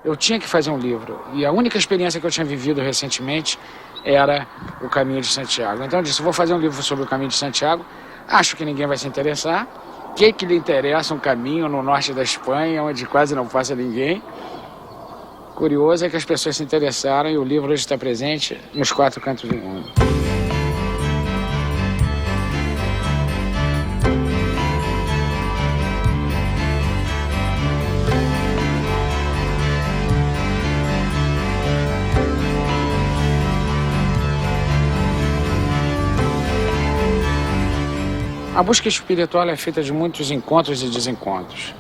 Eu tinha que fazer um livro, e a única experiência que eu tinha vivido recentemente era o Caminho de Santiago. Então eu disse, vou fazer um livro sobre o Caminho de Santiago, acho que ninguém vai se interessar. O que lhe interessa um caminho no norte da Espanha, onde quase não passa ninguém? Curioso é que as pessoas se interessaram e o livro hoje está presente nos 4 cantos do mundo. A busca espiritual é feita de muitos encontros e desencontros.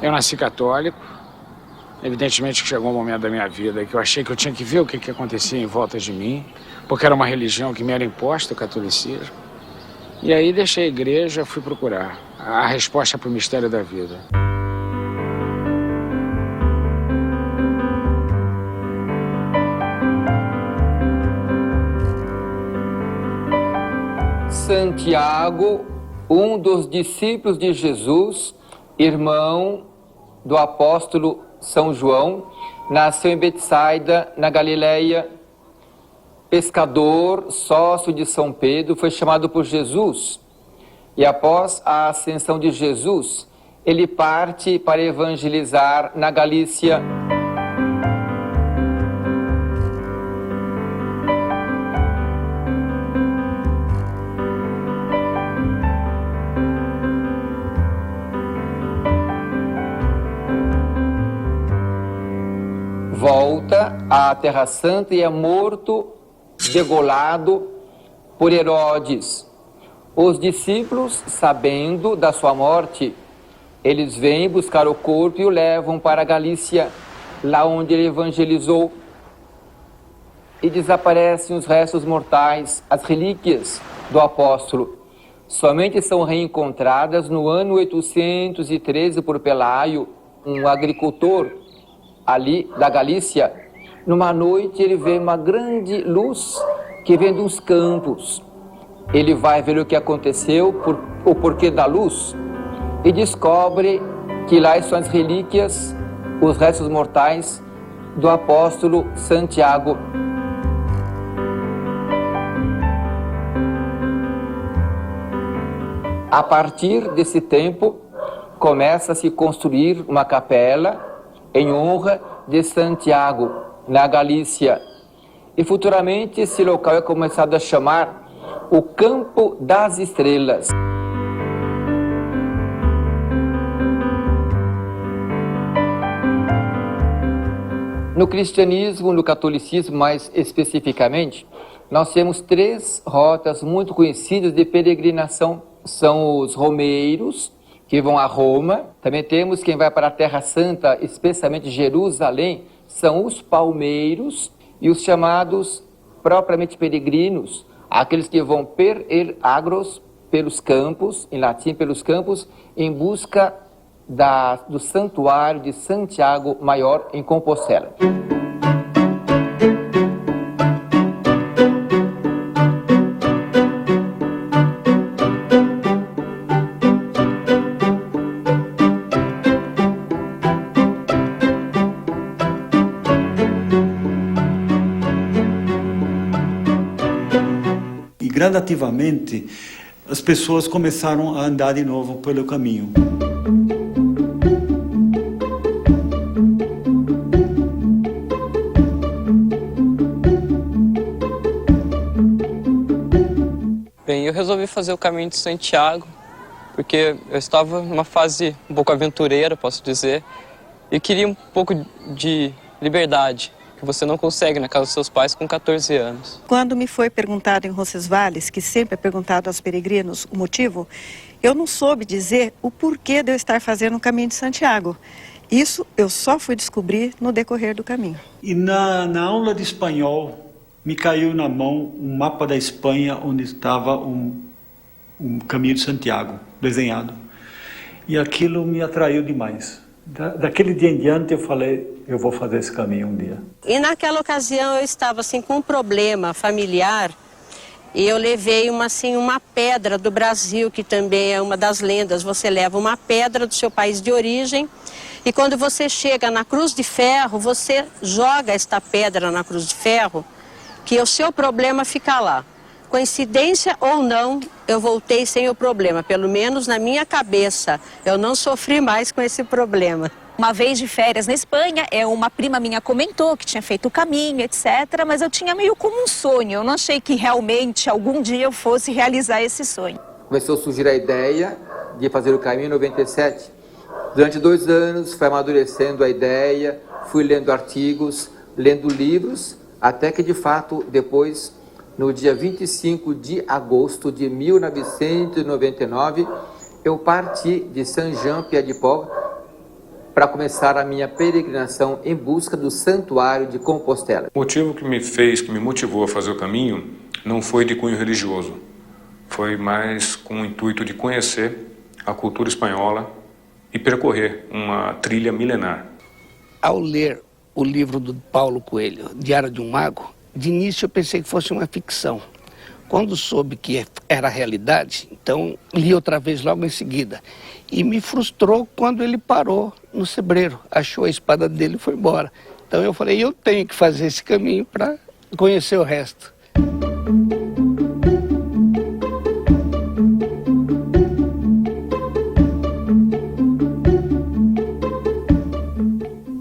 Eu nasci católico, evidentemente que chegou um momento da minha vida que eu achei que eu tinha que ver o que acontecia em volta de mim, porque era uma religião que me era imposta, o catolicismo. E aí deixei a igreja, fui procurar a resposta para o mistério da vida. Santiago, um dos discípulos de Jesus, irmão do apóstolo São João, nasceu em Betsaida, na Galileia, pescador, sócio de São Pedro, foi chamado por Jesus. E após a ascensão de Jesus, ele parte para evangelizar na Galícia. Volta à Terra Santa e é morto, degolado por Herodes. Os discípulos, sabendo da sua morte, eles vêm buscar o corpo e o levam para a Galícia, lá onde ele evangelizou. E desaparecem os restos mortais, as relíquias do apóstolo. Somente são reencontradas no ano 813 por Pelaio, um agricultor ali da Galícia. Numa noite ele vê uma grande luz que vem dos campos. Ele vai ver o que aconteceu, o porquê da luz, e descobre que lá estão as relíquias, os restos mortais do apóstolo Santiago. A partir desse tempo, começa a se construir uma capela em honra de Santiago, na Galícia. E futuramente esse local é começado a chamar o Campo das Estrelas. No cristianismo, no catolicismo mais especificamente, nós temos 3 rotas muito conhecidas de peregrinação. São os romeiros, que vão a Roma. Também temos quem vai para a Terra Santa, especialmente Jerusalém, são os palmeiros, e os chamados propriamente peregrinos, aqueles que vão per ir agros, pelos campos, em latim pelos campos, em busca do santuário de Santiago Maior em Compostela. Gradativamente, as pessoas começaram a andar de novo pelo caminho. Bem, eu resolvi fazer o caminho de Santiago porque eu estava numa fase um pouco aventureira, posso dizer, e queria um pouco de liberdade, que você não consegue na casa dos seus pais com 14 anos. Quando me foi perguntado em Roncesvalles, que sempre é perguntado aos peregrinos o motivo, eu não soube dizer o porquê de eu estar fazendo o caminho de Santiago. Isso eu só fui descobrir no decorrer do caminho. E na aula de espanhol, me caiu na mão um mapa da Espanha onde estava um caminho de Santiago desenhado. E aquilo me atraiu demais. Daquele dia em diante eu falei, eu vou fazer esse caminho um dia. E naquela ocasião eu estava assim com um problema familiar e eu levei uma pedra do Brasil, que também é uma das lendas. Você leva uma pedra do seu país de origem e quando você chega na Cruz de Ferro, você joga esta pedra na Cruz de Ferro, que o seu problema fica lá. Coincidência ou não, eu voltei sem o problema. Pelo menos na minha cabeça, eu não sofri mais com esse problema. Uma vez de férias na Espanha, uma prima minha comentou que tinha feito o caminho, etc. Mas eu tinha meio como um sonho. Eu não achei que realmente algum dia eu fosse realizar esse sonho. Começou a surgir a ideia de fazer o caminho em 97. Durante 2 anos, foi amadurecendo a ideia, fui lendo artigos, lendo livros, até que, de fato, depois, no dia 25 de agosto de 1999, eu parti de Saint-Jean-Pied-de-Port para começar a minha peregrinação em busca do Santuário de Compostela. O motivo que me motivou a fazer o caminho não foi de cunho religioso. Foi mais com o intuito de conhecer a cultura espanhola e percorrer uma trilha milenar. Ao ler o livro do Paulo Coelho, Diário de um Mago, de início eu pensei que fosse uma ficção. Quando soube que era realidade, então li outra vez logo em seguida. E me frustrou quando ele parou no sebreiro, achou a espada dele e foi embora. Então eu falei, eu tenho que fazer esse caminho para conhecer o resto.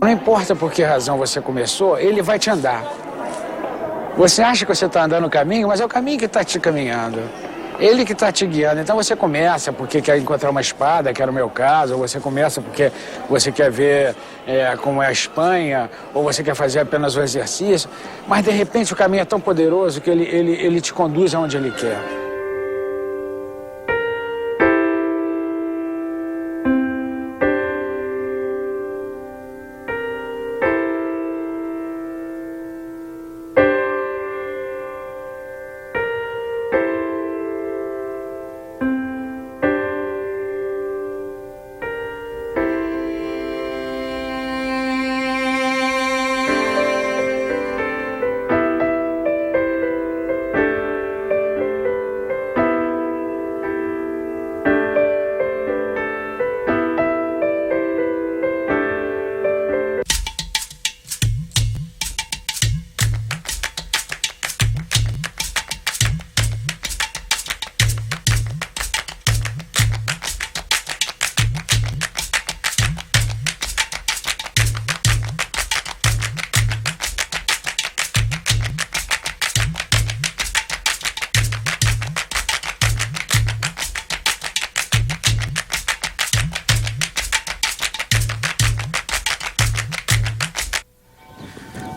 Não importa por que razão você começou, ele vai te andar. Você acha que você está andando o caminho, mas é o caminho que está te caminhando. Ele que está te guiando. Então você começa porque quer encontrar uma espada, que era o meu caso, ou você começa porque você quer ver como é a Espanha, ou você quer fazer apenas um exercício. Mas de repente o caminho é tão poderoso que ele te conduz aonde ele quer.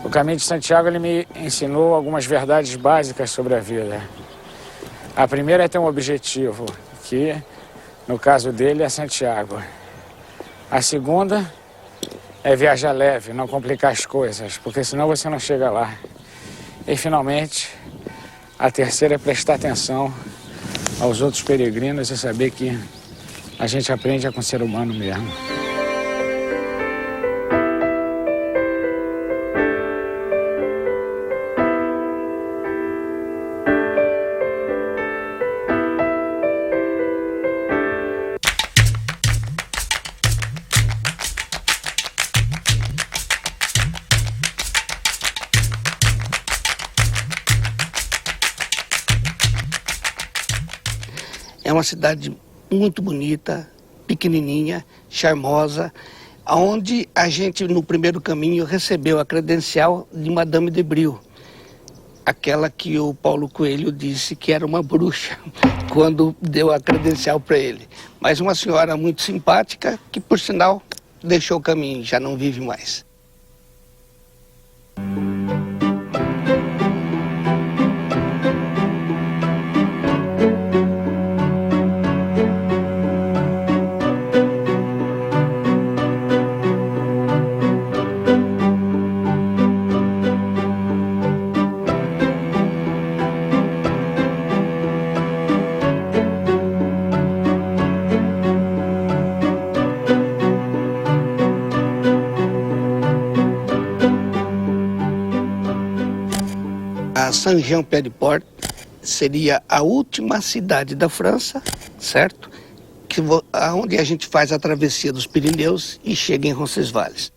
O Caminho de Santiago ele me ensinou algumas verdades básicas sobre a vida. A primeira é ter um objetivo, que no caso dele é Santiago. A segunda é viajar leve, não complicar as coisas, porque senão você não chega lá. E finalmente, a terceira é prestar atenção aos outros peregrinos e saber que a gente aprende com o ser humano mesmo. É uma cidade muito bonita, pequenininha, charmosa, onde a gente, no primeiro caminho, recebeu a credencial de Madame de Bril. aquela que o Paulo Coelho disse que era uma bruxa, quando deu a credencial para ele. Mas uma senhora muito simpática, que por sinal deixou o caminho, já não vive mais. A Saint-Jean-Pied-de-Port seria a última cidade da França, certo? Onde a gente faz a travessia dos Pirineus e chega em Roncesvalles.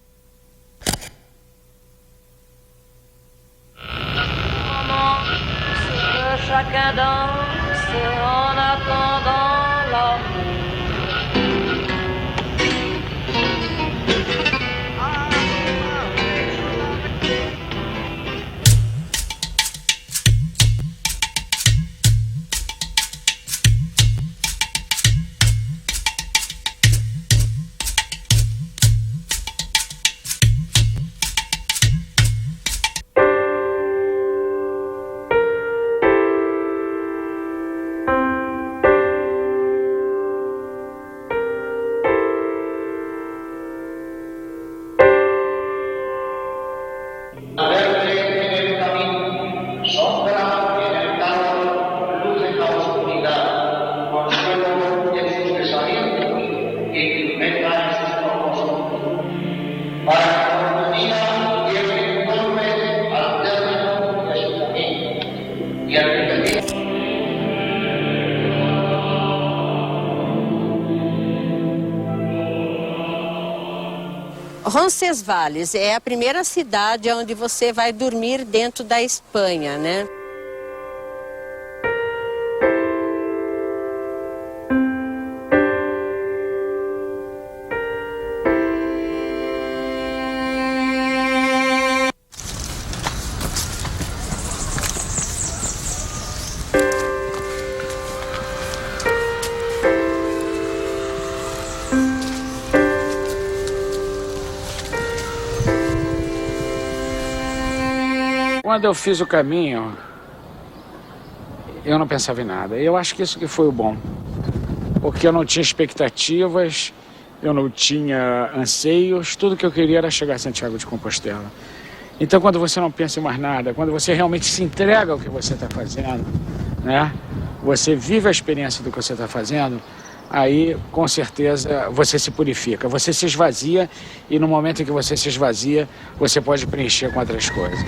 Roncesvalles é a primeira cidade onde você vai dormir dentro da Espanha, né? Quando eu fiz o caminho, eu não pensava em nada. Eu acho que isso que foi o bom. Porque eu não tinha expectativas, eu não tinha anseios, tudo que eu queria era chegar a Santiago de Compostela. Então, quando você não pensa em mais nada, quando você realmente se entrega ao que você está fazendo, né? Você vive a experiência do que você está fazendo, aí, com certeza, você se purifica, você se esvazia e no momento em que você se esvazia, você pode preencher com outras coisas.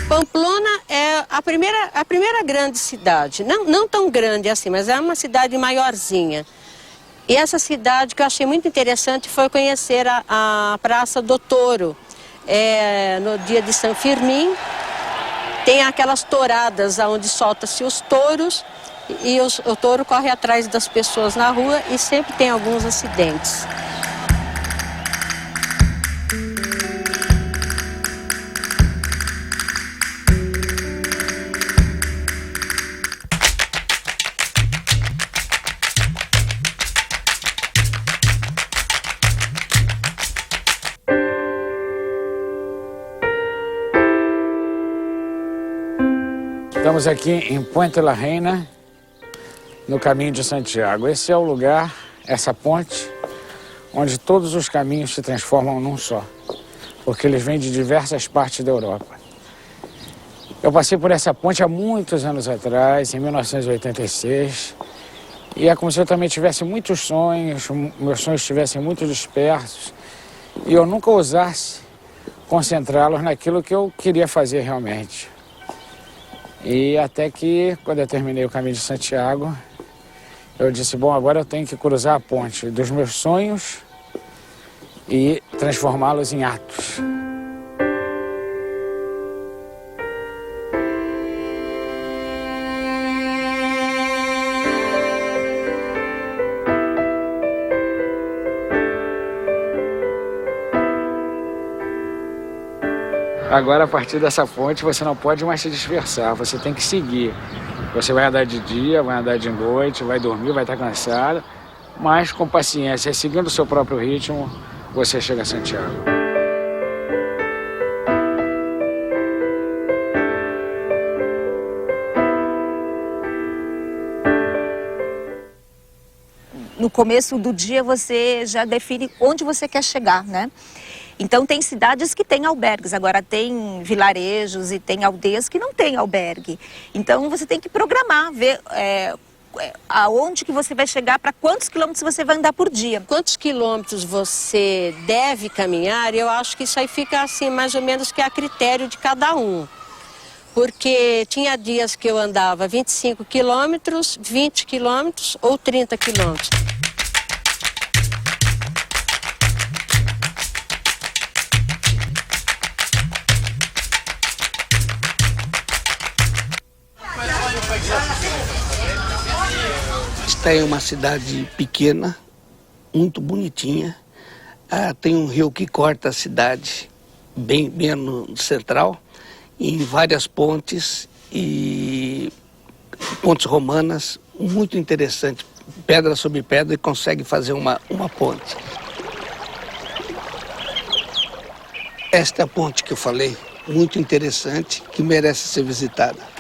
Pamplona é a primeira grande cidade, não tão grande assim, mas é uma cidade maiorzinha. E essa cidade que eu achei muito interessante foi conhecer a Praça do Touro. No dia de São Firmim, tem aquelas touradas onde solta-se os touros e o touro corre atrás das pessoas na rua e sempre tem alguns acidentes. Estamos aqui em Puente la Reina, no caminho de Santiago. Esse é o lugar, essa ponte, onde todos os caminhos se transformam num só. porque eles vêm de diversas partes da Europa. Eu passei por essa ponte há muitos anos atrás, em 1986, e é como se eu também tivesse muitos sonhos, meus sonhos estivessem muito dispersos, e eu nunca ousasse concentrá-los naquilo que eu queria fazer realmente. E até que, quando eu terminei o Caminho de Santiago, eu disse, bom, agora eu tenho que cruzar a ponte dos meus sonhos e transformá-los em atos. Agora, a partir dessa ponte, você não pode mais se dispersar, você tem que seguir. Você vai andar de dia, vai andar de noite, vai dormir, vai estar cansado, mas com paciência, seguindo o seu próprio ritmo, você chega a Santiago. No começo do dia você já define onde você quer chegar, né? Então tem cidades que têm albergues, agora tem vilarejos e tem aldeias que não têm albergue. Então você tem que programar, ver aonde que você vai chegar, para quantos quilômetros você vai andar por dia. Quantos quilômetros você deve caminhar, eu acho que isso aí fica assim, mais ou menos que a critério de cada um. Porque tinha dias que eu andava 25 quilômetros, 20 quilômetros ou 30 quilômetros. Esta é uma cidade pequena, muito bonitinha. Tem um rio que corta a cidade, bem no central, em várias pontes e pontes romanas, muito interessante. Pedra sobre pedra e consegue fazer uma ponte. Esta é a ponte que eu falei, muito interessante, que merece ser visitada.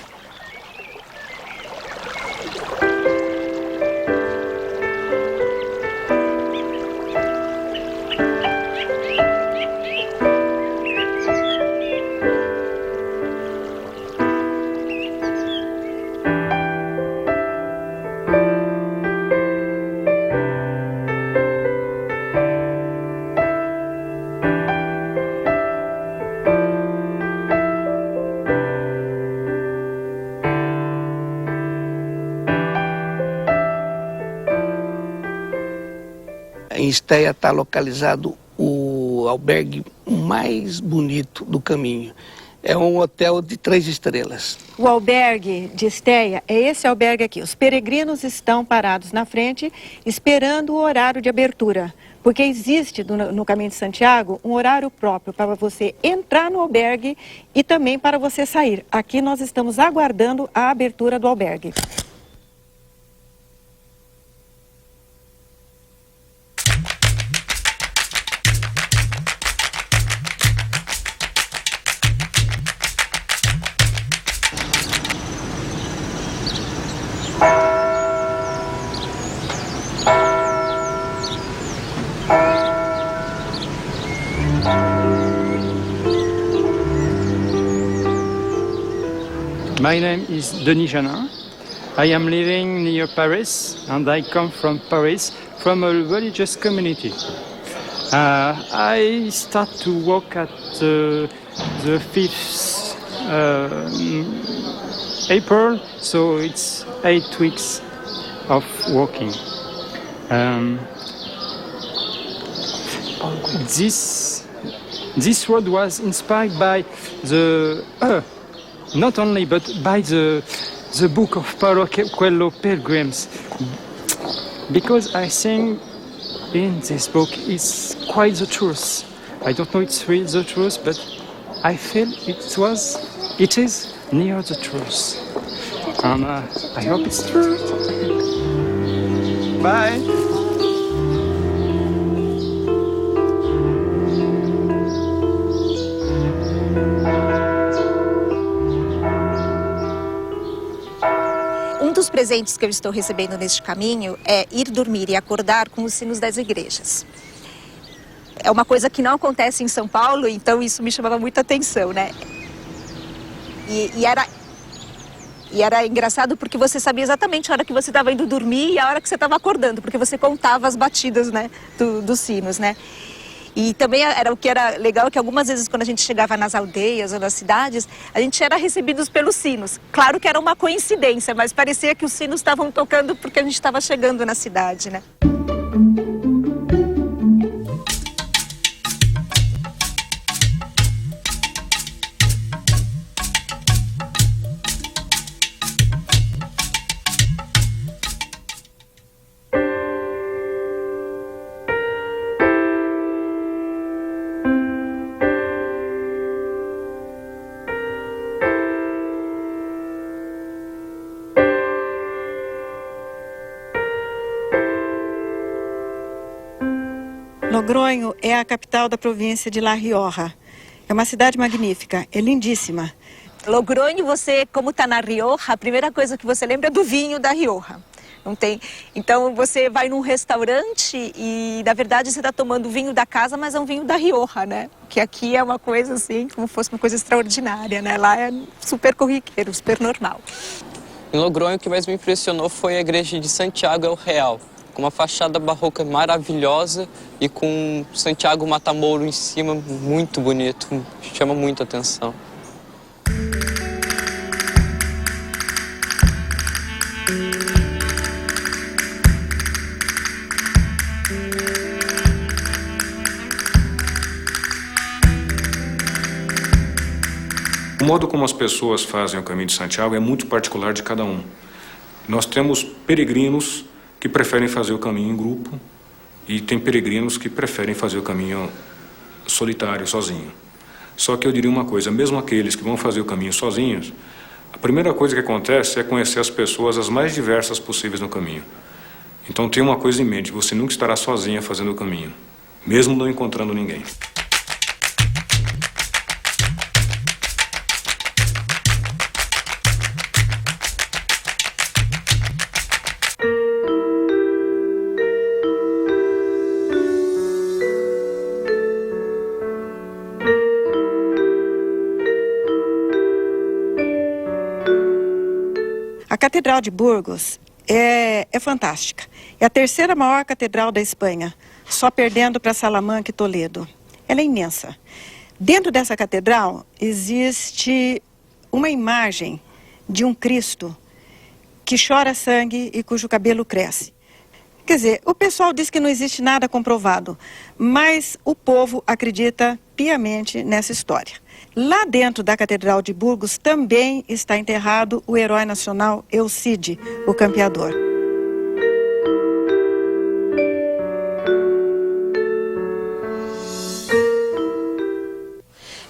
Em Estéia está localizado o albergue mais bonito do caminho. É um hotel de 3 estrelas. O albergue de Estéia é esse albergue aqui. Os peregrinos estão parados na frente, esperando o horário de abertura. Porque existe no Caminho de Santiago um horário próprio para você entrar no albergue e também para você sair. Aqui nós estamos aguardando a abertura do albergue. My name is Denis Janin. I am living near Paris and I come from Paris from a religious community. I start to walk at the 5th April, so it's 8 weeks of walking. This road was inspired by not only, but by the book of Paulo Coelho, Pilgrims, because I think in this book it's quite the truth. I don't know it's really the truth, but I feel it is near the truth, and I hope it's true. Bye. Um dos presentes que eu estou recebendo neste caminho é ir dormir e acordar com os sinos das igrejas. é uma coisa que não acontece em São Paulo, então isso me chamava muita atenção, né? E era engraçado porque você sabia exatamente a hora que você estava indo dormir e a hora que você estava acordando, porque você contava as batidas, né, dos sinos, né? E também o que era legal que algumas vezes quando a gente chegava nas aldeias ou nas cidades, a gente era recebidos pelos sinos. Claro que era uma coincidência, mas parecia que os sinos estavam tocando porque a gente estava chegando na cidade, né? Logronho é a capital da província de La Rioja. É uma cidade magnífica, é lindíssima. Logronho, você, como está na Rioja, a primeira coisa que você lembra é do vinho da Rioja. Não tem? Então você vai num restaurante e, na verdade, você está tomando vinho da casa, mas é um vinho da Rioja, né? Que aqui é uma coisa assim, como fosse uma coisa extraordinária, né? Lá é super corriqueiro, super normal. Em Logronho, o que mais me impressionou foi a igreja de Santiago El Real, com uma fachada barroca maravilhosa e com Santiago Matamouro em cima, muito bonito, chama muito a atenção. O modo como as pessoas fazem o caminho de Santiago é muito particular de cada um. Nós temos peregrinos que preferem fazer o caminho em grupo e tem peregrinos que preferem fazer o caminho solitário, sozinho. Só que eu diria uma coisa, mesmo aqueles que vão fazer o caminho sozinhos, a primeira coisa que acontece é conhecer as pessoas as mais diversas possíveis no caminho. Então tenha uma coisa em mente, você nunca estará sozinha fazendo o caminho, mesmo não encontrando ninguém. A Catedral de Burgos é fantástica. É a terceira maior catedral da Espanha, só perdendo para Salamanca e Toledo. Ela é imensa. Dentro dessa catedral existe uma imagem de um Cristo que chora sangue e cujo cabelo cresce. Quer dizer, o pessoal diz que não existe nada comprovado, mas o povo acredita piamente nessa história. Lá dentro da Catedral de Burgos também está enterrado o herói nacional El Cid, o campeador.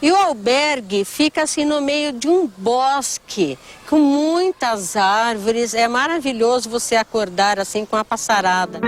E o albergue fica assim no meio de um bosque, com muitas árvores. É maravilhoso você acordar assim com a passarada.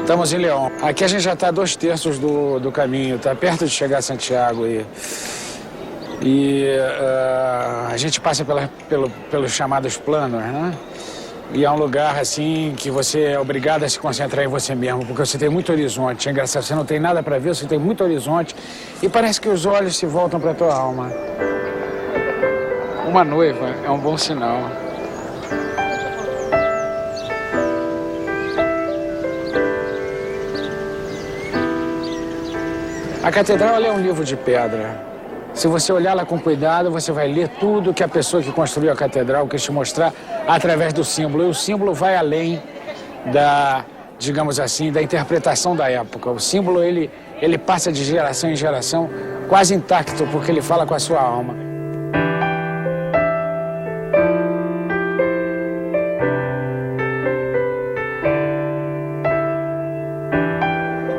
Estamos em León. Aqui a gente já está a 2/3 do caminho, está perto de chegar a Santiago. A gente passa pelos chamados planos, né? E é um lugar assim que você é obrigado a se concentrar em você mesmo, porque você tem muito horizonte. É engraçado, você não tem nada para ver, você tem muito horizonte e parece que os olhos se voltam para a tua alma. Uma noiva é um bom sinal. A catedral ela é um livro de pedra. Se você olhá-la com cuidado, você vai ler tudo que a pessoa que construiu a catedral quis te mostrar através do símbolo. E o símbolo vai além da, digamos assim, da interpretação da época. O símbolo, ele passa de geração em geração quase intacto, porque ele fala com a sua alma.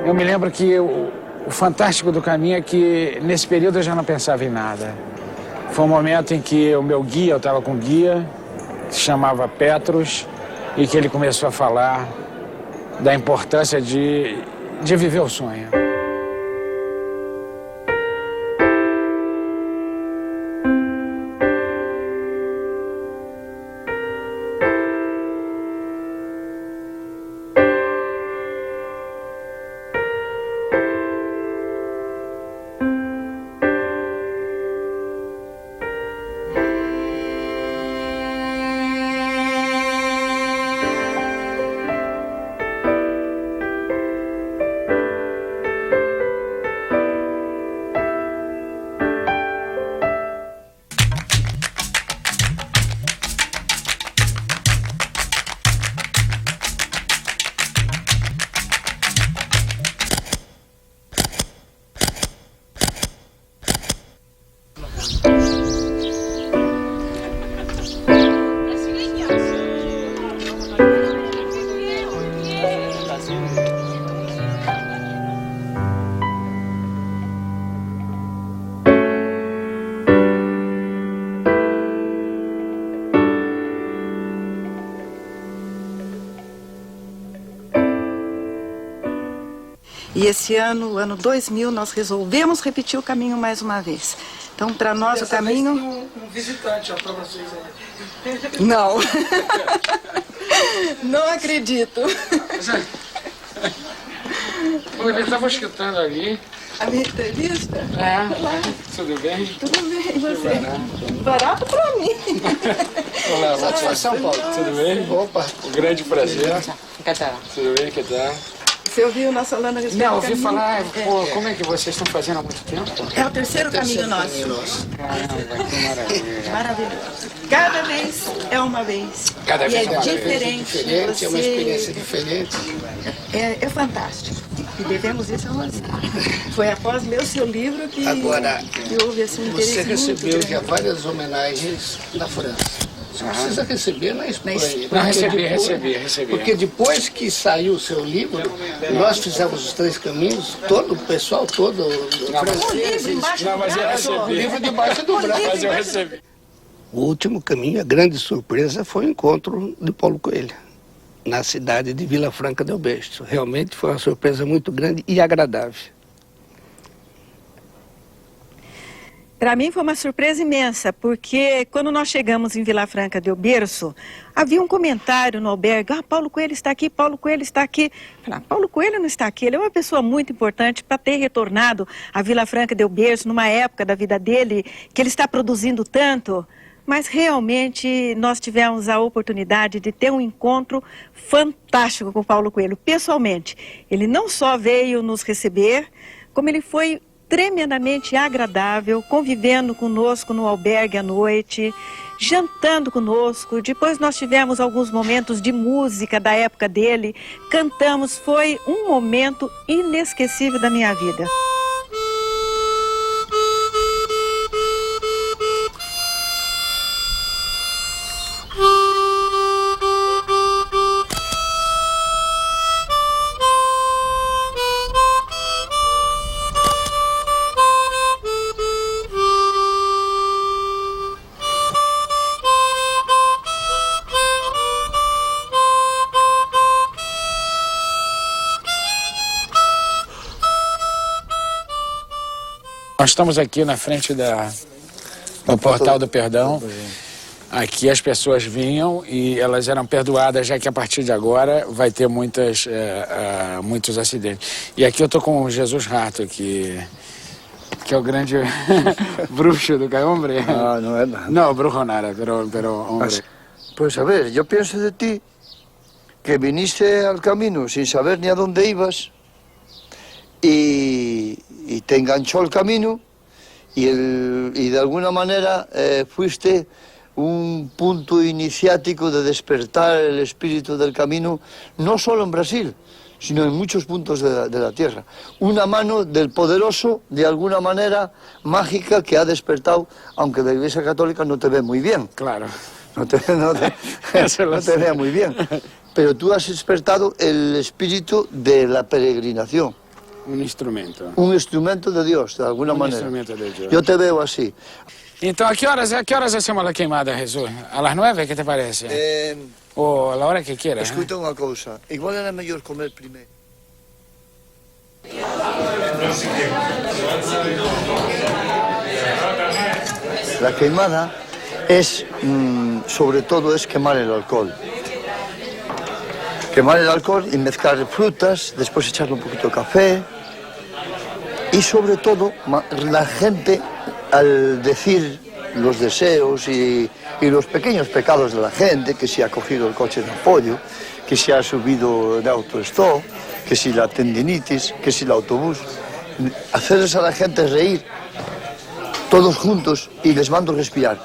Eu me lembro que o fantástico do caminho é que nesse período eu já não pensava em nada. Foi um momento em que o meu guia, eu estava com um guia, se chamava Petros, e que ele começou a falar da importância de viver o sonho. E esse ano, o ano 2000, nós resolvemos repetir o caminho mais uma vez. Então, para nós, o caminho... Tem um visitante para vocês aí. Não. Não acredito. Ele estava escutando ali. A minha entrevista? É. Olá. Tudo bem? Tudo bem, e você? Barato para mim. Olá, satisfação, Paulo. Tudo bem? Opa, um grande prazer. Que tal? Tudo bem, que tal? Você ouviu nós falando a respeito Não, do ouvi caminho? falar, pô, como é que vocês estão fazendo há muito tempo? É o terceiro caminho nosso. Caramba, que maravilha. Maravilhoso. Cada vez é uma vez. Cada vez e é diferente. É uma experiência diferente. É fantástico. E devemos isso a você. Foi após ler o seu livro que, Agora, que houve assim, um interesse você recebeu muito já grande. várias homenagens na França. Você precisa receber na Espanha. Não, recebi. Porque depois que saiu o seu livro, nós fizemos os 3 caminhos, todo o pessoal todo francês. Não, mas eu recebi. O livro debaixo do braço. Mas eu recebi. O último caminho, a grande surpresa, foi o encontro de Paulo Coelho, na cidade de Vila Franca del Bierzo. Realmente foi uma surpresa muito grande e agradável. Para mim foi uma surpresa imensa, porque quando nós chegamos em Vila Franca del Bierzo, havia um comentário no albergue: Paulo Coelho está aqui, Paulo Coelho está aqui. Eu falei, Paulo Coelho não está aqui, ele é uma pessoa muito importante para ter retornado a Vila Franca del Bierzo numa época da vida dele, que ele está produzindo tanto. Mas realmente nós tivemos a oportunidade de ter um encontro fantástico com Paulo Coelho, pessoalmente. Ele não só veio nos receber, como ele foi tremendamente agradável, convivendo conosco no albergue à noite, jantando conosco. Depois nós tivemos alguns momentos de música da época dele, cantamos, foi um momento inesquecível da minha vida. Nós estamos aqui na frente do Portal do Perdão. Aqui as pessoas vinham e elas eram perdoadas, já que a partir de agora vai ter muitos acidentes. E aqui eu estou com o Jesus Rato, que é o grande bruxo do hombre. No, no es nada. No, brujo nada, pero hombre. Pues a ver, yo pienso de ti que viniste al camino sin saber ni a dónde ibas y te enganchó el camino y de alguna manera fuiste un punto iniciático de despertar el espíritu del camino, no solo en Brasil, sino en muchos puntos de la tierra. Una mano del poderoso, de alguna manera mágica, que ha despertado, aunque la Iglesia Católica no te ve muy bien. Claro. No te ve muy bien. Pero tú has despertado el espíritu de la peregrinación. Un instrumento. Un instrumento de Dios, de alguna manera. Instrumento de Dios. Yo te veo así. Então, a que horas hacemos la queimada, Jesús? ¿A las 9? ¿Qué te parece? O a la hora que quieras. Escuta una cosa, igual era mejor comer primero. La queimada es, sobre todo, es quemar el alcohol. Quemar el alcohol y mezclar frutas, después echarle un poquito de café. Y sobre todo, la gente, al decir los deseos y los pequeños pecados de la gente, que si ha cogido el coche de apoyo, que si ha subido de autostop, que si la tendinitis, que si el autobús, hacerles a la gente reír todos juntos y les mando a respirar.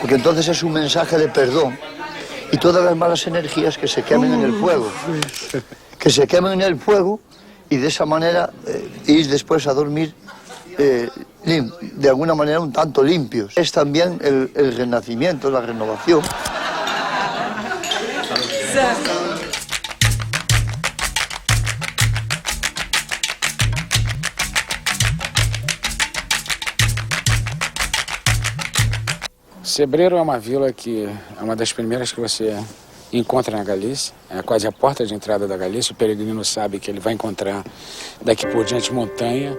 Porque entonces es un mensaje de perdón y todas las malas energías que se quemen en el fuego. Que se quemen en el fuego y de esa manera ir después a dormir de alguna manera un tanto limpios. Es también el renacimiento, la renovación. Sebreiro é uma vila que é uma das primeiras que você encontra na Galícia, é quase a porta de entrada da Galícia. O peregrino sabe que ele vai encontrar daqui por diante montanha.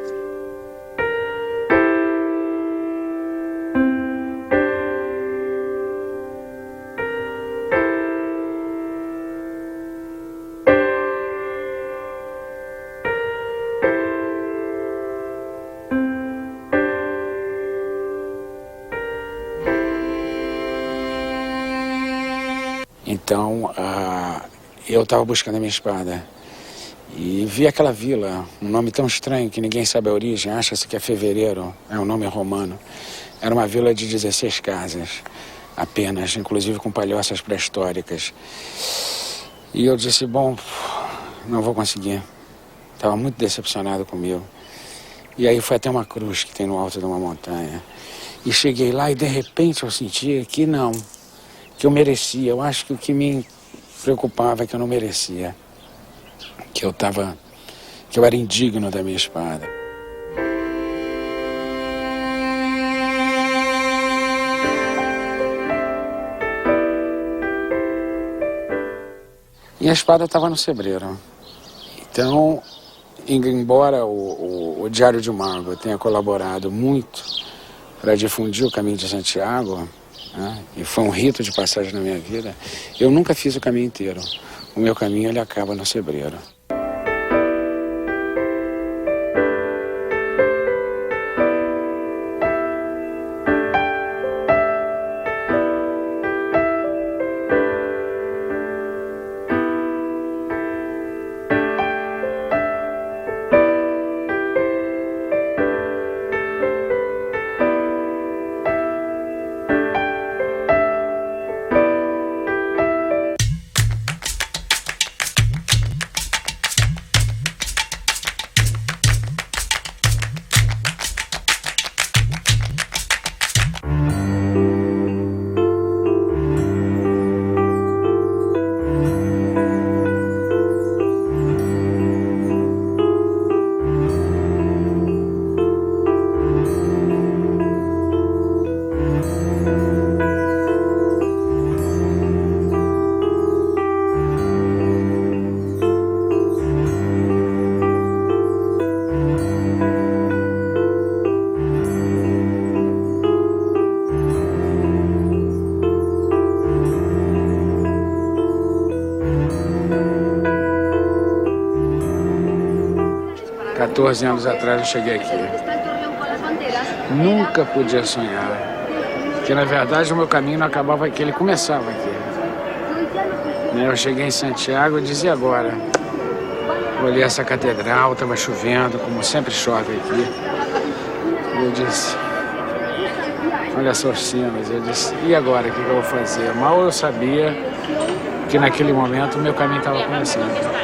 Então, eu estava buscando a minha espada e vi aquela vila, um nome tão estranho que ninguém sabe a origem, acha-se que é Fevereiro, é um nome romano. Era uma vila de 16 casas apenas, inclusive com palhoças pré-históricas. E eu disse, bom, não vou conseguir. Estava muito decepcionado comigo. E aí fui até uma cruz que tem no alto de uma montanha. E cheguei lá e de repente eu senti que não, que eu merecia. Eu acho que o que me preocupava é que eu não merecia. Que eu era indigno da minha espada. E a espada estava no sebreiro. Então, embora o Diário de um Mago tenha colaborado muito para difundir o caminho de Santiago, né, e foi um rito de passagem na minha vida, eu nunca fiz o caminho inteiro. O meu caminho ele acaba no sebreiro. Há 14 anos atrás eu cheguei aqui. Nunca podia sonhar. Que na verdade o meu caminho não acabava aqui, ele começava aqui. Eu cheguei em Santiago e dizia agora. olhei essa catedral, estava chovendo, como sempre chove aqui. E eu disse, olha só os sinos. Eu disse, e agora, o que eu vou fazer? Mal eu sabia que naquele momento o meu caminho estava começando.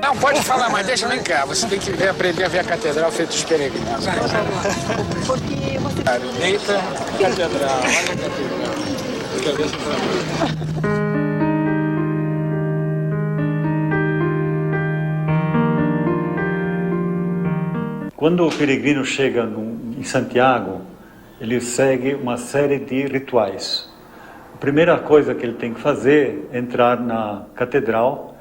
Não, pode falar, mas deixa, vem cá. Você tem que aprender a ver a catedral feita dos peregrinos. Deita, catedral, olha a catedral. Cabeça pra mim. Quando o peregrino chega em Santiago, ele segue uma série de rituais. A primeira coisa que ele tem que fazer é entrar na catedral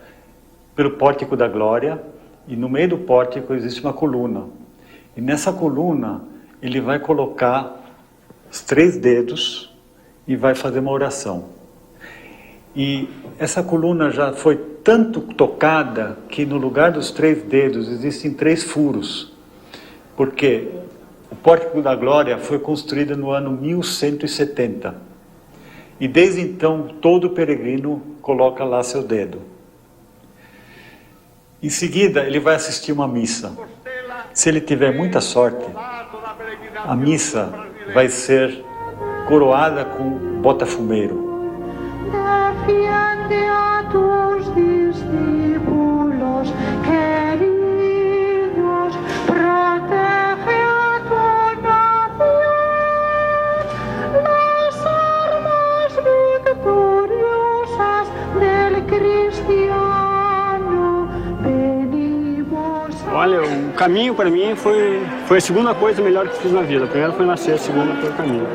pelo Pórtico da Glória, e no meio do pórtico existe uma coluna. E nessa coluna ele vai colocar os 3 dedos e vai fazer uma oração. E essa coluna já foi tanto tocada que no lugar dos 3 dedos existem 3 furos. Porque o Pórtico da Glória foi construído no ano 1170. E desde então todo peregrino coloca lá seu dedo. Em seguida, ele vai assistir uma missa. Se ele tiver muita sorte, a missa vai ser coroada com botafumeiro. Defiende a tus discípulos queridos, protege a tu nación, las armas victoriosas del cristiano. Olha, o caminho para mim foi a segunda coisa melhor que fiz na vida. A primeira foi nascer, a segunda foi o caminho.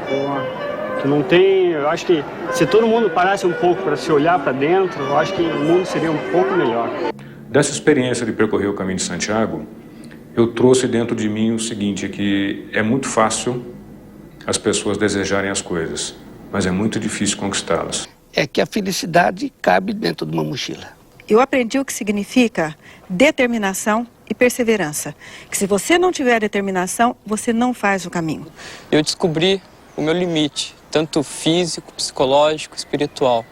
Tu não tem, eu acho que se todo mundo parasse um pouco para se olhar para dentro, eu acho que o mundo seria um pouco melhor. Dessa experiência de percorrer o caminho de Santiago, eu trouxe dentro de mim o seguinte, que é muito fácil as pessoas desejarem as coisas, mas é muito difícil conquistá-las. É que a felicidade cabe dentro de uma mochila. Eu aprendi o que significa determinação e perseverança. Que se você não tiver determinação, você não faz o caminho. Eu descobri o meu limite, tanto físico, psicológico, espiritual.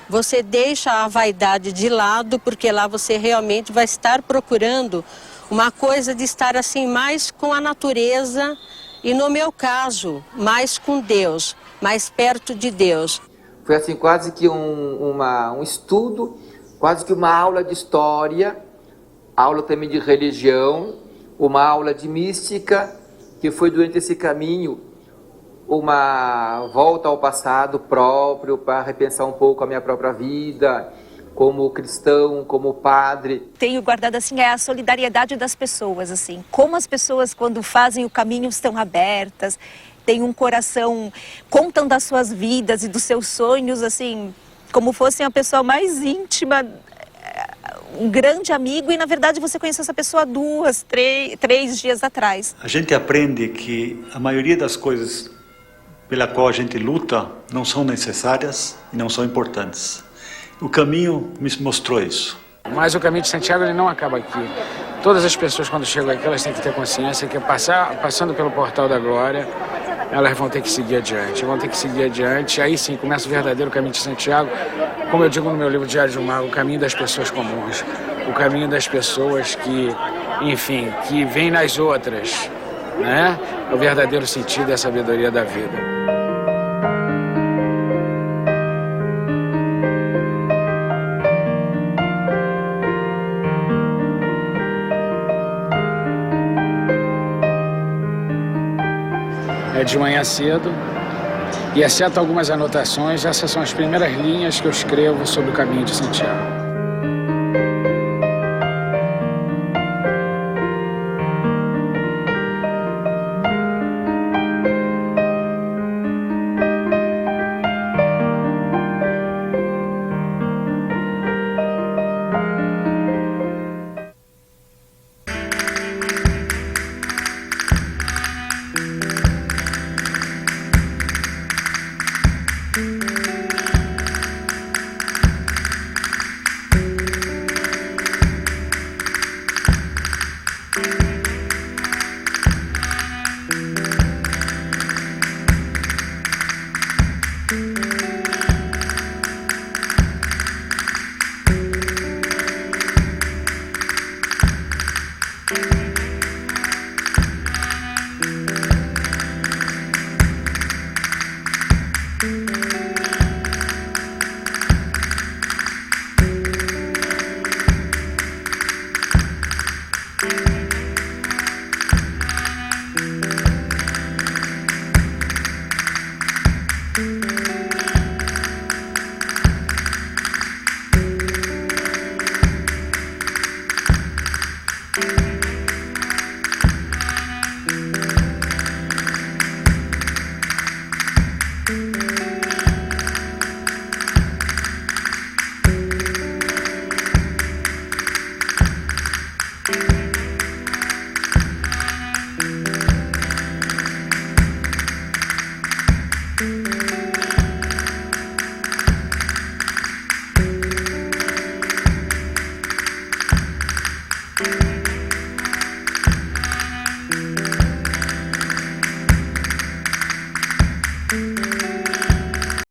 Você deixa a vaidade de lado, porque lá você realmente vai estar procurando uma coisa de estar assim mais com a natureza e, no meu caso, mais com Deus, mais perto de Deus. Foi assim quase que um estudo, quase que uma aula de história, aula também de religião, uma aula de mística, que foi durante esse caminho uma volta ao passado próprio, para repensar um pouco a minha própria vida, como cristão, como padre. Tenho guardado assim a solidariedade das pessoas, assim, como as pessoas quando fazem o caminho estão abertas, têm um coração, contam das suas vidas e dos seus sonhos, assim, como fossem a pessoa mais íntima, um grande amigo, e na verdade você conheceu essa pessoa 2, 3 dias atrás. A gente aprende que a maioria das coisas pela qual a gente luta não são necessárias e não são importantes. O caminho me mostrou isso. Mas o caminho de Santiago ele não acaba aqui. Todas as pessoas quando chegam aqui, elas têm que ter consciência que passando pelo Portal da Glória, elas vão ter que seguir adiante. Vão ter que seguir adiante, aí sim começa o verdadeiro caminho de Santiago. Como eu digo no meu livro Diário de um Mago, o caminho das pessoas comuns. O caminho das pessoas que, enfim, que vêm nas outras, né? O verdadeiro sentido e a sabedoria da vida. É de manhã cedo, e exceto algumas anotações, essas são as primeiras linhas que eu escrevo sobre o caminho de Santiago. Música